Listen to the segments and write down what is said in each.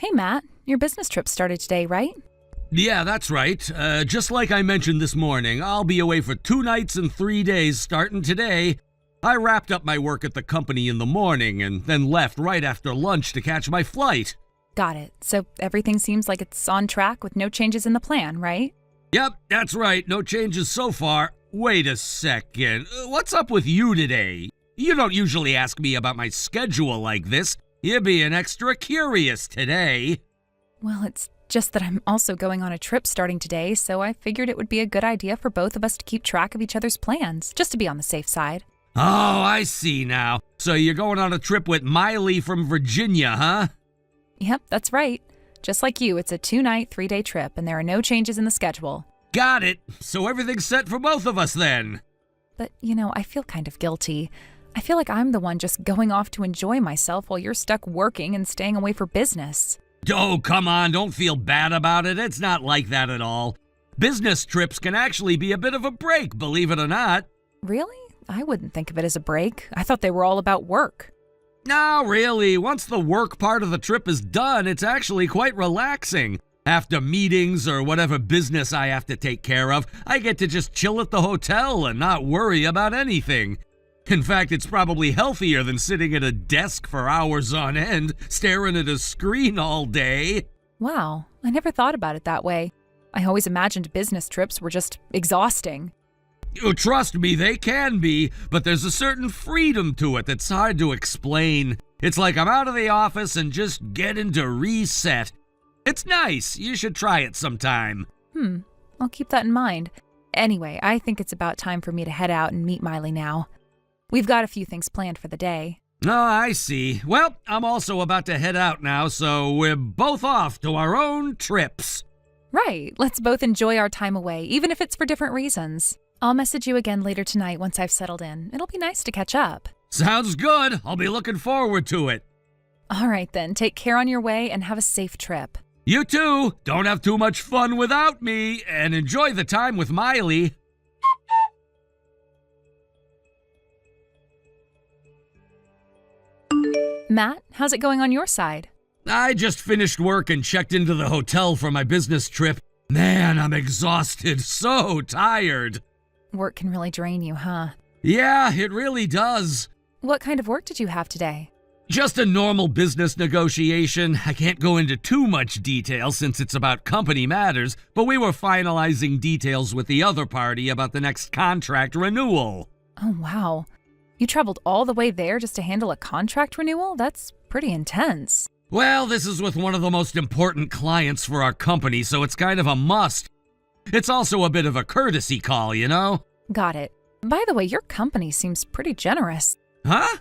Hey, Matt. Your business trip started today, right? Yeah, that's right. Just like I mentioned this morning, I'll be away for 2 nights and 3 days starting today. I wrapped up my work at the company in the morning and then left right after lunch to catch my flight. Got it. So everything seems like it's on track with no changes in the plan, right? Yep, that's right. No changes so far. Wait a second. What's up with you today? You don't usually ask me about my schedule like this. You're being extra curious today. Well, it's just that I'm also going on a trip starting today, so I figured it would be a good idea for both of us to keep track of each other's plans, just to be on the safe side. Oh, I see now. So you're going on a trip with Miley from Virginia, huh? Yep, that's right. Just like you, it's a 2-night, 3-day trip, and there are no changes in the schedule. Got it. So everything's set for both of us then. But, I feel kind of guilty. I feel like I'm the one just going off to enjoy myself while you're stuck working and staying away for business. Oh, come on, don't feel bad about it. It's not like that at all. Business trips can actually be a bit of a break, believe it or not. Really? I wouldn't think of it as a break. I thought they were all about work. No, really. Once the work part of the trip is done, it's actually quite relaxing. After meetings or whatever business I have to take care of, I get to just chill at the hotel and not worry about anything. In fact, it's probably healthier than sitting at a desk for hours on end, staring at a screen all day. Wow, I never thought about it that way. I always imagined business trips were just exhausting. Trust me, they can be, but there's a certain freedom to it that's hard to explain. It's like I'm out of the office and just getting to reset. It's nice. You should try it sometime. I'll keep that in mind. Anyway, I think it's about time for me to head out and meet Miley now. We've got a few things planned for the day. Oh, I see. Well, I'm also about to head out now, so we're both off to our own trips. Right, let's both enjoy our time away, even if it's for different reasons. I'll message you again later tonight once I've settled in. It'll be nice to catch up. Sounds good. I'll be looking forward to it. All right then, take care on your way and have a safe trip. You too. Don't have too much fun without me, and enjoy the time with Miley. Matt, how's it going on your side? I just finished work and checked into the hotel for my business trip. Man, I'm exhausted. So tired. Work can really drain you, huh? Yeah, it really does. What kind of work did you have today? Just a normal business negotiation. I can't go into too much detail since it's about company matters, but we were finalizing details with the other party about the next contract renewal. Oh, wow. You traveled all the way there just to handle a contract renewal? That's pretty intense. Well, this is with one of the most important clients for our company, so it's kind of a must. It's also a bit of a courtesy call, you know? Got it. By the way, your company seems pretty generous. Huh?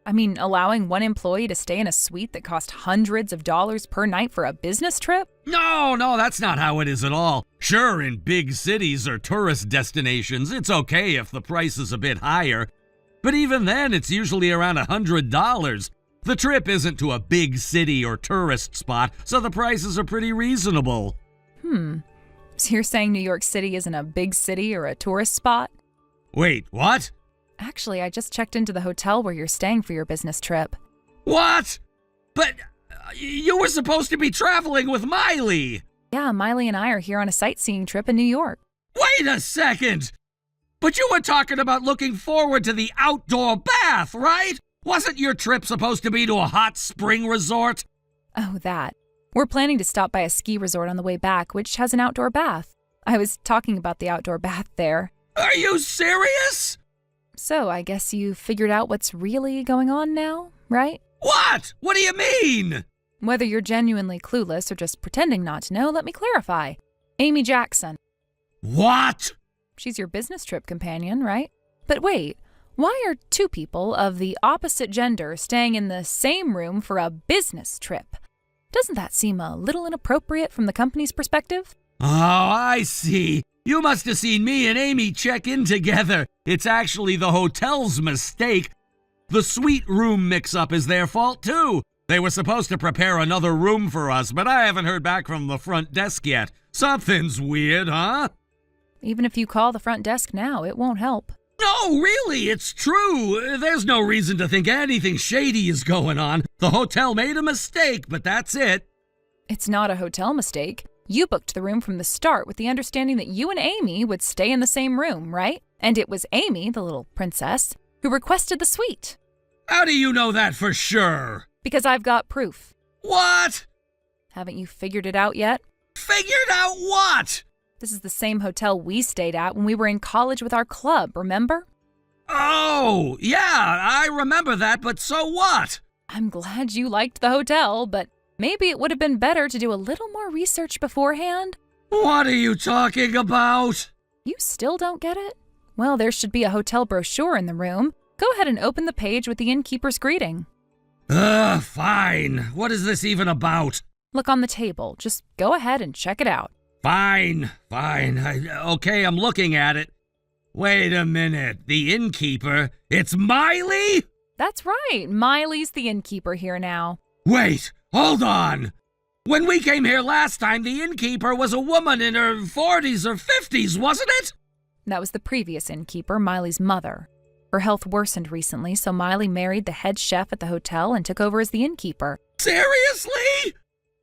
I mean, allowing one employee to stay in a suite that cost hundreds of dollars per night for a business trip? No, that's not how it is at all. Sure, in big cities or tourist destinations, it's okay if the price is a bit higher. But even then, it's usually around $100. The trip isn't to a big city or tourist spot, so the prices are pretty reasonable. So you're saying New York City isn't a big city or a tourist spot? Wait, what? Actually, I just checked into the hotel where you're staying for your business trip. What? But you were supposed to be traveling with Miley. Yeah, Miley and I are here on a sightseeing trip in New York. Wait a second! But you were talking about looking forward to the outdoor bath, right? Wasn't your trip supposed to be to a hot spring resort? Oh, that. We're planning to stop by a ski resort on the way back, which has an outdoor bath. I was talking about the outdoor bath there. Are you serious? So, I guess you figured out what's really going on now, right? What? What do you mean? Whether you're genuinely clueless or just pretending not to know, let me clarify. Amy Jackson. What? She's your business trip companion, right? But wait, why are 2 people of the opposite gender staying in the same room for a business trip? Doesn't that seem a little inappropriate from the company's perspective? Oh, I see. You must have seen me and Amy check in together. It's actually the hotel's mistake. The suite room mix-up is their fault, too. They were supposed to prepare another room for us, but I haven't heard back from the front desk yet. Something's weird, huh? Even if you call the front desk now, it won't help. No, really, it's true. There's no reason to think anything shady is going on. The hotel made a mistake, but that's it. It's not a hotel mistake. You booked the room from the start with the understanding that you and Amy would stay in the same room, right? And it was Amy, the little princess, who requested the suite. How do you know that for sure? Because I've got proof. What? Haven't you figured it out yet? Figured out what? This is the same hotel we stayed at when we were in college with our club, remember? Oh, yeah, I remember that, but so what? I'm glad you liked the hotel, but maybe it would have been better to do a little more research beforehand. What are you talking about? You still don't get it? Well, there should be a hotel brochure in the room. Go ahead and open the page with the innkeeper's greeting. Fine. What is this even about? Look on the table. Just go ahead and check it out. Fine. Okay, I'm looking at it. Wait a minute. The innkeeper? It's Miley? That's right. Miley's the innkeeper here now. Wait, hold on. When we came here last time, the innkeeper was a woman in her 40s or 50s, wasn't it? That was the previous innkeeper, Miley's mother. Her health worsened recently, so Miley married the head chef at the hotel and took over as the innkeeper. Seriously?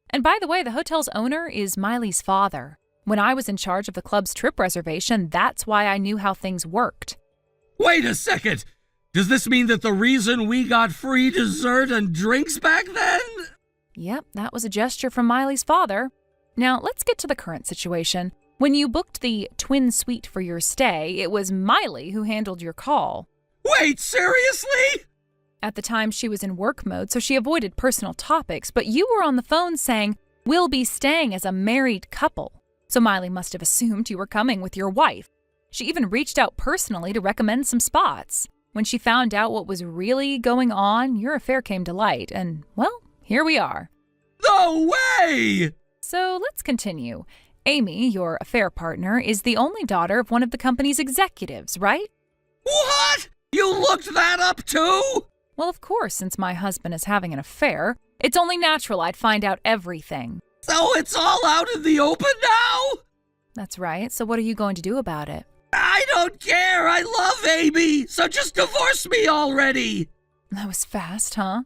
And by the way, the hotel's owner is Miley's father. When I was in charge of the club's trip reservation, that's why I knew how things worked. Wait a second. Does this mean that the reason we got free dessert and drinks back then? Yep, that was a gesture from Miley's father. Now, let's get to the current situation. When you booked the twin suite for your stay, it was Miley who handled your call. Wait, seriously? At the time, she was in work mode, so she avoided personal topics, but you were on the phone saying, "We'll be staying as a married couple." So Miley must have assumed you were coming with your wife. She even reached out personally to recommend some spots. When she found out what was really going on, your affair came to light, and, well, here we are. No way! So let's continue. Amy, your affair partner, is the only daughter of one of the company's executives, right? What? You looked that up too? Well, of course, since my husband is having an affair, it's only natural I'd find out everything. So it's all out in the open now? That's right. So what are you going to do about it? I don't care. I love Amy. So just divorce me already. That was fast, huh?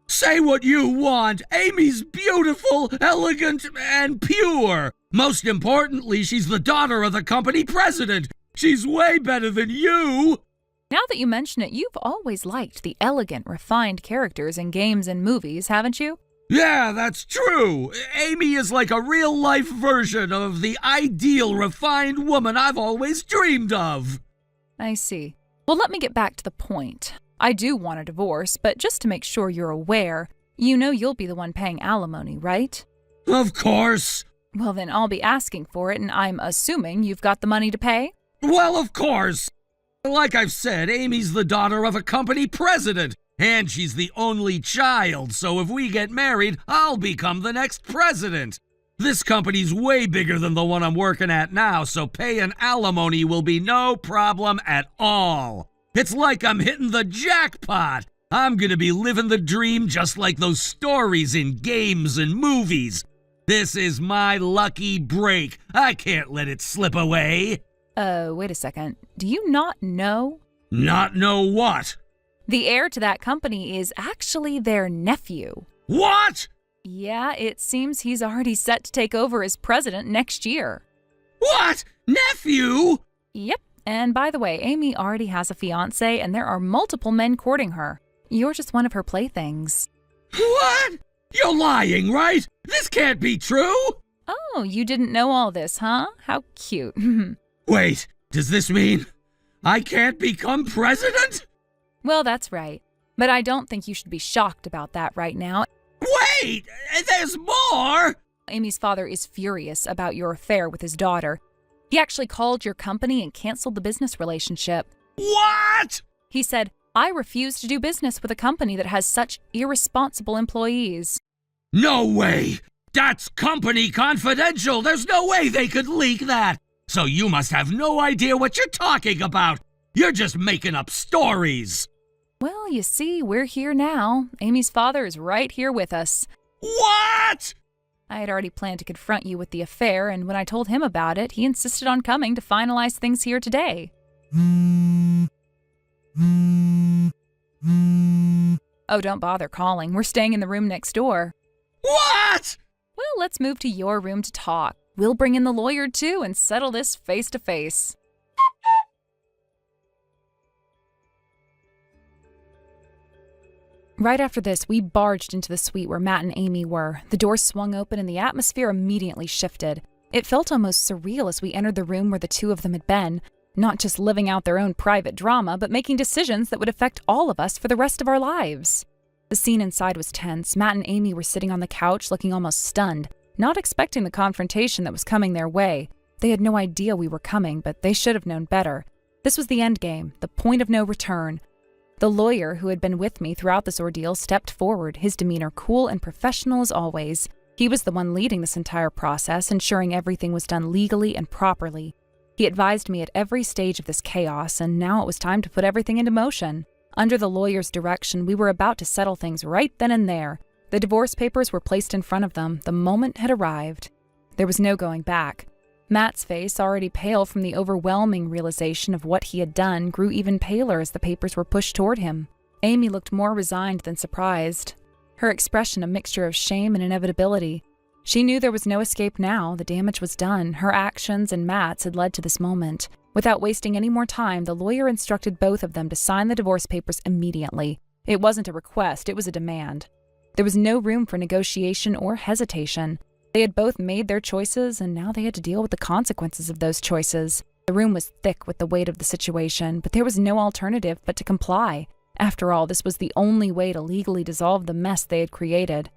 Say what you want. Amy's beautiful, elegant, and pure. Most importantly, she's the daughter of the company president. She's way better than you. Now that you mention it, you've always liked the elegant, refined characters in games and movies, haven't you? Yeah, that's true. Amy is like a real-life version of the ideal, refined woman I've always dreamed of. I see. Well, let me get back to the point. I do want a divorce, but just to make sure you're aware, you know you'll be the one paying alimony, right? Of course. Well, then I'll be asking for it, and I'm assuming you've got the money to pay? Well, of course. Like I've said, Amy's the daughter of a company president, and she's the only child, so if we get married, I'll become the next president. This company's way bigger than the one I'm working at now, so paying alimony will be no problem at all. It's like I'm hitting the jackpot. I'm gonna be living the dream just like those stories in games and movies. This is my lucky break. I can't let it slip away. Wait a second. Do you not know? Not know what? The heir to that company is actually their nephew. What? Yeah, it seems he's already set to take over as president next year. What? Nephew? Yep. And by the way, Amy already has a fiancé, and there are multiple men courting her. You're just one of her playthings. What? You're lying, right? This can't be true. Oh, you didn't know all this, huh? How cute. Wait, does this mean I can't become president? Well, that's right. But I don't think you should be shocked about that right now. Wait, there's more! Amy's father is furious about your affair with his daughter. He actually called your company and canceled the business relationship. What? He said, "I refuse to do business with a company that has such irresponsible employees." No way! That's company confidential! There's no way they could leak that! So you must have no idea what you're talking about! You're just making up stories! Well, you see, we're here now. Amy's father is right here with us. What? I had already planned to confront you with the affair, and when I told him about it, he insisted on coming to finalize things here today. Oh, don't bother calling. We're staying in the room next door. What? Well, let's move to your room to talk. We'll bring in the lawyer too and settle this face to face. Right after this, we barged into the suite where Matt and Amy were. The door swung open and the atmosphere immediately shifted. It felt almost surreal as we entered the room where the two of them had been, not just living out their own private drama, but making decisions that would affect all of us for the rest of our lives. The scene inside was tense. Matt and Amy were sitting on the couch looking almost stunned, not expecting the confrontation that was coming their way. They had no idea we were coming, but they should have known better. This was the end game, the point of no return. The lawyer who had been with me throughout this ordeal stepped forward, his demeanor cool and professional as always. He was the one leading this entire process, ensuring everything was done legally and properly. He advised me at every stage of this chaos, and now it was time to put everything into motion. Under the lawyer's direction, we were about to settle things right then and there. The divorce papers were placed in front of them. The moment had arrived. There was no going back. Matt's face, already pale from the overwhelming realization of what he had done, grew even paler as the papers were pushed toward him. Amy looked more resigned than surprised, her expression a mixture of shame and inevitability. She knew there was no escape now. The damage was done. Her actions and Matt's had led to this moment. Without wasting any more time, the lawyer instructed both of them to sign the divorce papers immediately. It wasn't a request, it was a demand. There was no room for negotiation or hesitation. They had both made their choices, and now they had to deal with the consequences of those choices. The room was thick with the weight of the situation, but there was no alternative but to comply. After all, this was the only way to legally dissolve the mess they had created.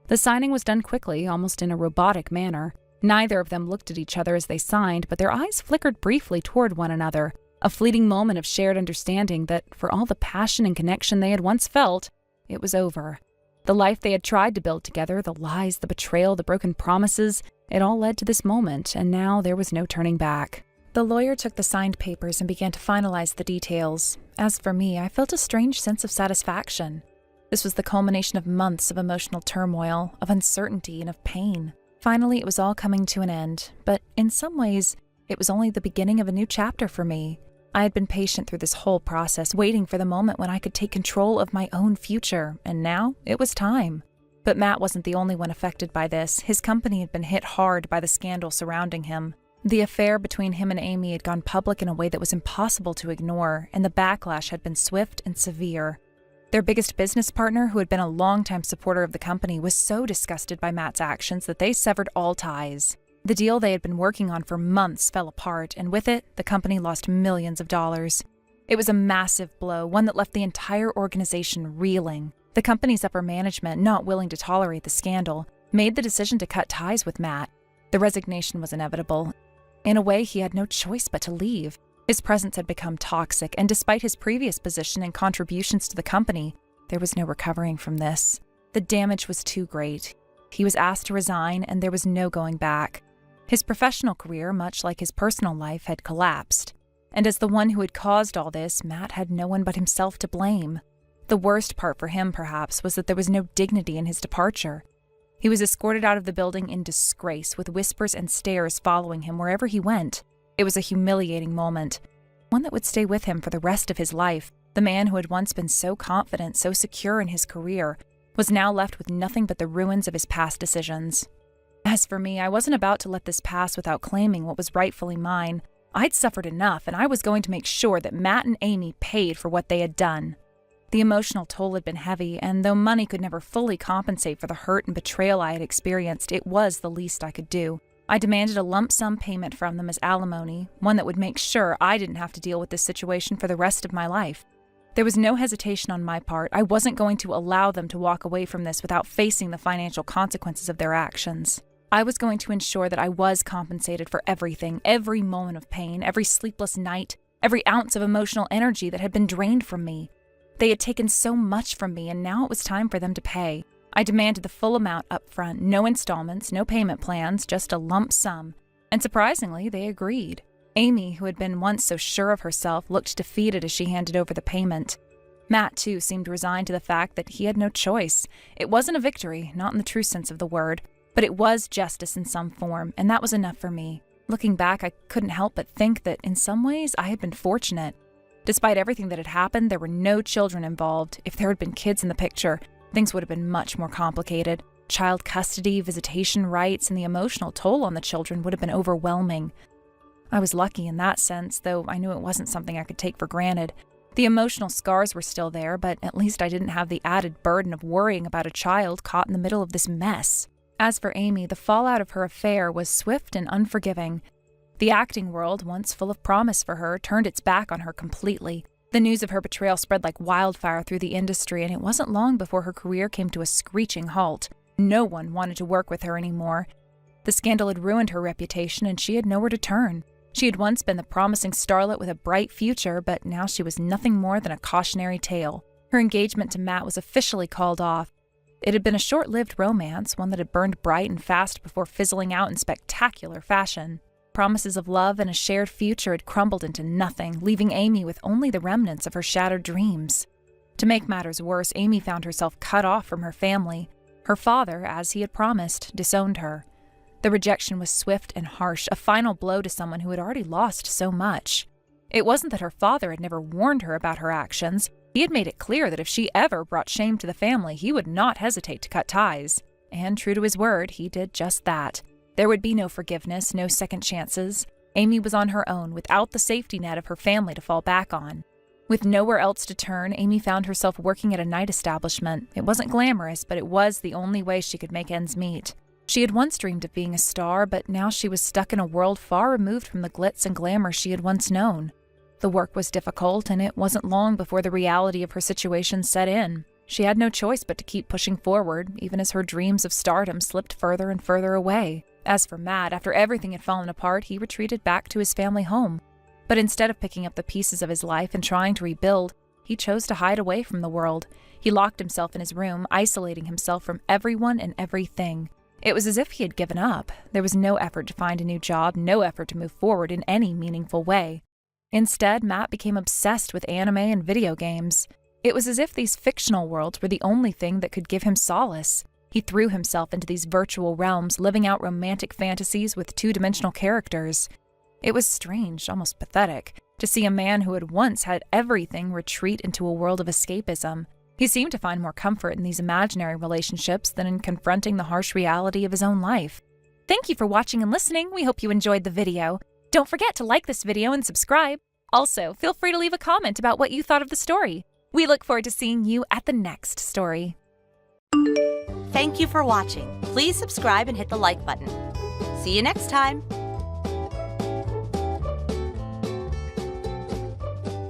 The signing was done quickly, almost in a robotic manner. Neither of them looked at each other as they signed, but their eyes flickered briefly toward one another, a fleeting moment of shared understanding that, for all the passion and connection they had once felt, it was over. The life they had tried to build together, the lies, the betrayal, the broken promises, it all led to this moment, and now there was no turning back. The lawyer took the signed papers and began to finalize the details. As for me, I felt a strange sense of satisfaction. This was the culmination of months of emotional turmoil, of uncertainty, and of pain. Finally, it was all coming to an end, but in some ways, it was only the beginning of a new chapter for me. I had been patient through this whole process, waiting for the moment when I could take control of my own future, and now it was time. But Matt wasn't the only one affected by this. His company had been hit hard by the scandal surrounding him. The affair between him and Amy had gone public in a way that was impossible to ignore, and the backlash had been swift and severe. Their biggest business partner, who had been a longtime supporter of the company, was so disgusted by Matt's actions that they severed all ties. The deal they had been working on for months fell apart, and with it, the company lost millions of dollars. It was a massive blow, one that left the entire organization reeling. The company's upper management, not willing to tolerate the scandal, made the decision to cut ties with Matt. The resignation was inevitable. In a way, he had no choice but to leave. His presence had become toxic, and despite his previous position and contributions to the company, there was no recovering from this. The damage was too great. He was asked to resign, and there was no going back. His professional career, much like his personal life, had collapsed. And as the one who had caused all this, Matt had no one but himself to blame. The worst part for him, perhaps, was that there was no dignity in his departure. He was escorted out of the building in disgrace, with whispers and stares following him wherever he went. It was a humiliating moment, one that would stay with him for the rest of his life. The man who had once been so confident, so secure in his career, was now left with nothing but the ruins of his past decisions. As for me, I wasn't about to let this pass without claiming what was rightfully mine. I'd suffered enough, and I was going to make sure that Matt and Amy paid for what they had done. The emotional toll had been heavy, and though money could never fully compensate for the hurt and betrayal I had experienced, it was the least I could do. I demanded a lump sum payment from them as alimony, one that would make sure I didn't have to deal with this situation for the rest of my life. There was no hesitation on my part. I wasn't going to allow them to walk away from this without facing the financial consequences of their actions. I was going to ensure that I was compensated for everything, every moment of pain, every sleepless night, every ounce of emotional energy that had been drained from me. They had taken so much from me, and now it was time for them to pay. I demanded the full amount up front, no installments, no payment plans, just a lump sum. And surprisingly, they agreed. Amy, who had been once so sure of herself, looked defeated as she handed over the payment. Matt, too, seemed resigned to the fact that he had no choice. It wasn't a victory, not in the true sense of the word, but it was justice in some form, and that was enough for me. Looking back, I couldn't help but think that in some ways I had been fortunate. Despite everything that had happened, there were no children involved. If there had been kids in the picture, things would have been much more complicated. Child custody, visitation rights, and the emotional toll on the children would have been overwhelming. I was lucky in that sense, though I knew it wasn't something I could take for granted. The emotional scars were still there, but at least I didn't have the added burden of worrying about a child caught in the middle of this mess. As for Amy, the fallout of her affair was swift and unforgiving. The acting world, once full of promise for her, turned its back on her completely. The news of her betrayal spread like wildfire through the industry, and it wasn't long before her career came to a screeching halt. No one wanted to work with her anymore. The scandal had ruined her reputation, and she had nowhere to turn. She had once been the promising starlet with a bright future, but now she was nothing more than a cautionary tale. Her engagement to Matt was officially called off. It had been a short-lived romance, one that had burned bright and fast before fizzling out in spectacular fashion. Promises of love and a shared future had crumbled into nothing, leaving Amy with only the remnants of her shattered dreams. To make matters worse, Amy found herself cut off from her family. Her father, as he had promised, disowned her. The rejection was swift and harsh, a final blow to someone who had already lost so much. It wasn't that her father had never warned her about her actions. He had made it clear that if she ever brought shame to the family, he would not hesitate to cut ties. And true to his word, he did just that. There would be no forgiveness, no second chances. Amy was on her own, without the safety net of her family to fall back on. With nowhere else to turn, Amy found herself working at a night establishment. It wasn't glamorous, but it was the only way she could make ends meet. She had once dreamed of being a star, but now she was stuck in a world far removed from the glitz and glamour she had once known. The work was difficult, and it wasn't long before the reality of her situation set in. She had no choice but to keep pushing forward, even as her dreams of stardom slipped further and further away. As for Matt, after everything had fallen apart, he retreated back to his family home. But instead of picking up the pieces of his life and trying to rebuild, he chose to hide away from the world. He locked himself in his room, isolating himself from everyone and everything. It was as if he had given up. There was no effort to find a new job, no effort to move forward in any meaningful way. Instead, Matt became obsessed with anime and video games. It was as if these fictional worlds were the only thing that could give him solace. He threw himself into these virtual realms, living out romantic fantasies with two-dimensional characters. It was strange, almost pathetic, to see a man who had once had everything retreat into a world of escapism. He seemed to find more comfort in these imaginary relationships than in confronting the harsh reality of his own life. Thank you for watching and listening. We hope you enjoyed the video. Don't forget to like this video and subscribe. Also, feel free to leave a comment about what you thought of the story. We look forward to seeing you at the next story. Thank you for watching. Please subscribe and hit the like button. See you next time.